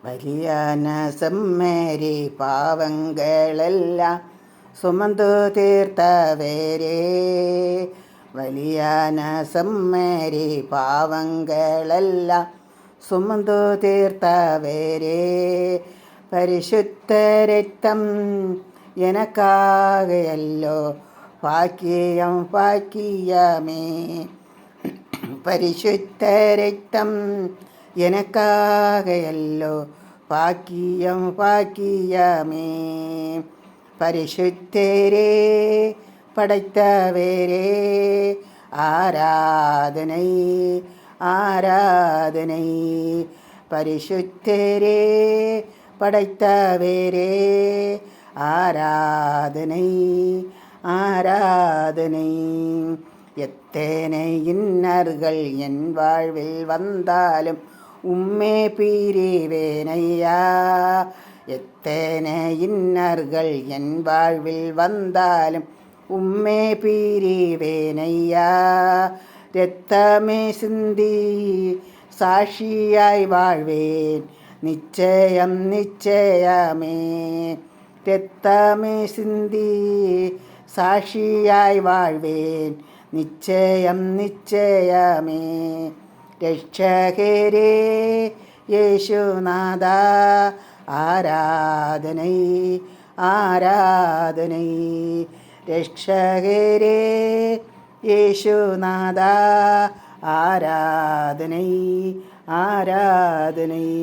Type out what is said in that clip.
വലിയ നസമ്മേരി പാവങ്ങളെല്ലാം സുമന്തു തീർത്തവരേ. വലിയ നസമ്മേരി പാവങ്ങളെല്ലാം സുമന്തു തീർത്തവരേ. പരിശുദ്ധ രക്തം എനക്കാകയല്ലോ ഭാഗ്യം ഭാഗ്യമേ. പരിശുദ്ധ രക്തം എനക്കാകയല്ലോ ഭാഗ്യം ഭാഗ്യമേ. പരിശുദ്ധരേ படைத்தவரே ஆராதனை ஆராதனை. பரிசுத்தரே படைத்தவரே ஆராதனை ஆராதனை. எத்தனை இன்னர்கள் என் வாழ்வில் வந்தாலும் உம்மே பிரிவேனையா. எத்தனை இன்னர்கள் என் வாழ்வில் வந்தாலும் உம்மே பிரிவேனையா. இரத்தமே சிந்தி சாட்சியாய் வாழ்வேன் நிச்சயம் நிச்சயமே. இரத்தமே சிந்தி சாட்சியாய் வாழ்வேன் நிச்சயம் நிச்சயமே. രക്ഷകരേ യേശുനാഥ ആരാധனை ആരാധனை. രക്ഷകരേ യേശുനാഥ ആരാധனை ആരാധனை.